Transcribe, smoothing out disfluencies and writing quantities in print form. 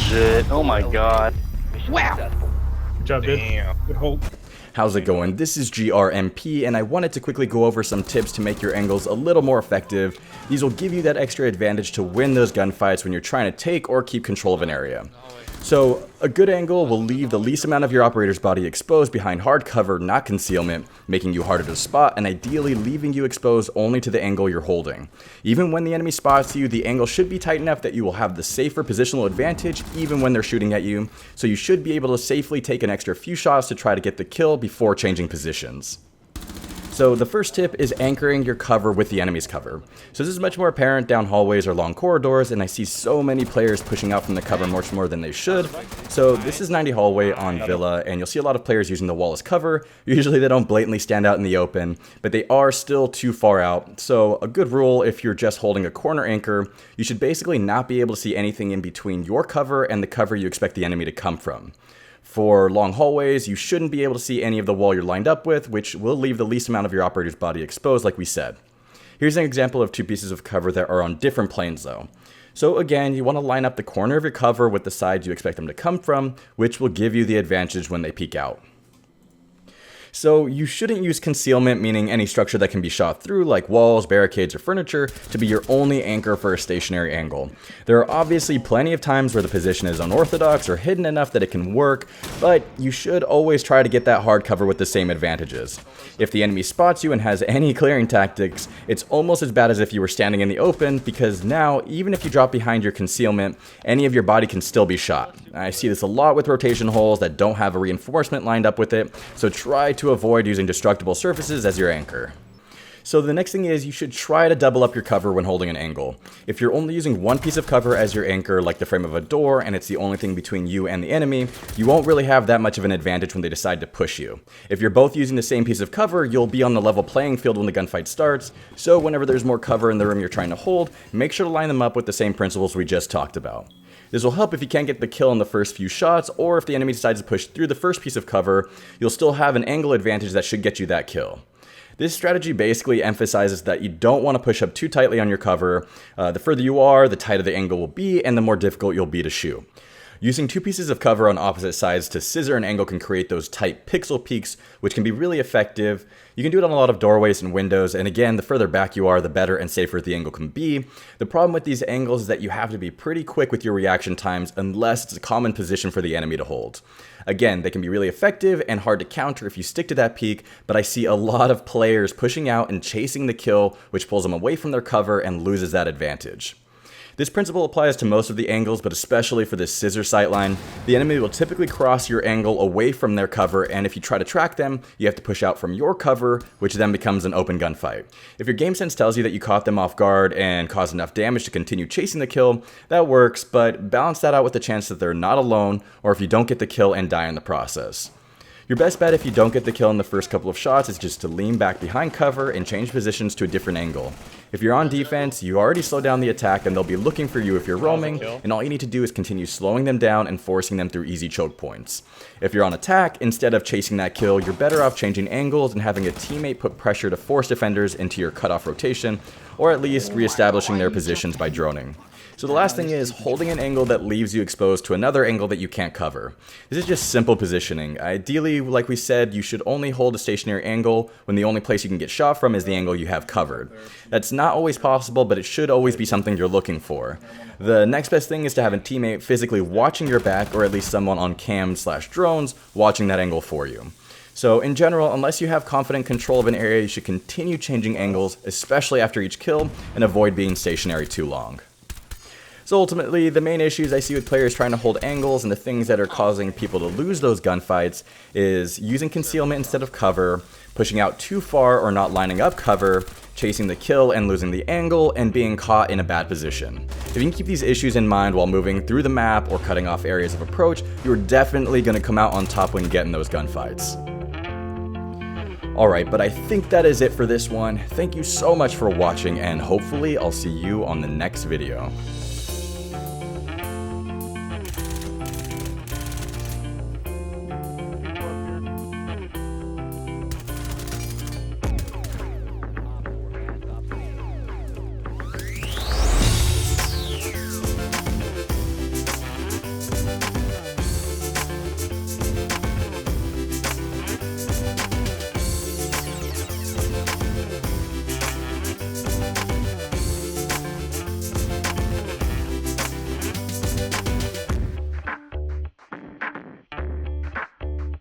shit. Oh my god. Wow. Good job, dude. Damn. Good hold. How's it going? This is GRMP, and I wanted to quickly go over some tips to make your angles a little more effective. These will give you that extra advantage to win those gunfights when you're trying to take or keep control of an area. So, a good angle will leave the least amount of your operator's body exposed behind hard cover, not concealment, making you harder to spot, and ideally leaving you exposed only to the angle you're holding. Even when the enemy spots you, the angle should be tight enough that you will have the safer positional advantage even when they're shooting at you, so you should be able to safely take an extra few shots to try to get the kill before changing positions. So the first tip is anchoring your cover with the enemy's cover. So this is much more apparent down hallways or long corridors, and I see so many players pushing out from the cover much more than they should. So this is 90 hallway on Villa, and you'll see a lot of players using the wall as cover. Usually they don't blatantly stand out in the open, but they are still too far out. So a good rule, if you're just holding a corner anchor, you should basically not be able to see anything in between your cover and the cover you expect the enemy to come from. For long hallways, you shouldn't be able to see any of the wall you're lined up with, which will leave the least amount of your operator's body exposed, like we said. Here's an example of two pieces of cover that are on different planes though. So again, you want to line up the corner of your cover with the side you expect them to come from, which will give you the advantage when they peek out. So you shouldn't use concealment, meaning any structure that can be shot through, like walls, barricades, or furniture, to be your only anchor for a stationary angle. There are obviously plenty of times where the position is unorthodox or hidden enough that it can work, but you should always try to get that hard cover with the same advantages. If the enemy spots you and has any clearing tactics, it's almost as bad as if you were standing in the open, because now, even if you drop behind your concealment, any of your body can still be shot. I see this a lot with rotation holes that don't have a reinforcement lined up with it, so try to avoid using destructible surfaces as your anchor. So the next thing is you should try to double up your cover when holding an angle. If you're only using one piece of cover as your anchor, like the frame of a door, and it's the only thing between you and the enemy, you won't really have that much of an advantage when they decide to push you. If you're both using the same piece of cover, you'll be on the level playing field when the gunfight starts, so whenever there's more cover in the room you're trying to hold, make sure to line them up with the same principles we just talked about. This will help if you can't get the kill in the first few shots, or if the enemy decides to push through the first piece of cover, you'll still have an angle advantage that should get you that kill. This strategy basically emphasizes that you don't want to push up too tightly on your cover. The further you are, the tighter the angle will be, and the more difficult you'll be to shoot. Using two pieces of cover on opposite sides to scissor an angle can create those tight pixel peaks, which can be really effective. You can do it on a lot of doorways and windows, and again, the further back you are, the better and safer the angle can be. The problem with these angles is that you have to be pretty quick with your reaction times unless it's a common position for the enemy to hold. Again, they can be really effective and hard to counter if you stick to that peak, but I see a lot of players pushing out and chasing the kill, which pulls them away from their cover and loses that advantage. This principle applies to most of the angles, but especially for this scissor sightline. The enemy will typically cross your angle away from their cover, and if you try to track them, you have to push out from your cover, which then becomes an open gunfight. If your game sense tells you that you caught them off guard and caused enough damage to continue chasing the kill, that works, but balance that out with the chance that they're not alone, or if you don't get the kill and die in the process. Your best bet if you don't get the kill in the first couple of shots is just to lean back behind cover and change positions to a different angle. If you're on defense, you already slow down the attack and they'll be looking for you if you're roaming, and all you need to do is continue slowing them down and forcing them through easy choke points. If you're on attack, instead of chasing that kill, you're better off changing angles and having a teammate put pressure to force defenders into your cutoff rotation, or at least reestablishing their positions by droning. So the last thing is holding an angle that leaves you exposed to another angle that you can't cover. This is just simple positioning. Ideally, like we said, you should only hold a stationary angle when the only place you can get shot from is the angle you have covered. That's not always possible, but it should always be something you're looking for. The next best thing is to have a teammate physically watching your back, or at least someone on cam/drones watching that angle for you. So in general, unless you have confident control of an area, you should continue changing angles, especially after each kill, and avoid being stationary too long. So ultimately, the main issues I see with players trying to hold angles and the things that are causing people to lose those gunfights is using concealment instead of cover, pushing out too far or not lining up cover, chasing the kill and losing the angle, and being caught in a bad position. If you can keep these issues in mind while moving through the map or cutting off areas of approach, you're definitely going to come out on top when getting those gunfights. Alright, but I think that is it for this one. Thank you so much for watching, and hopefully I'll see you on the next video.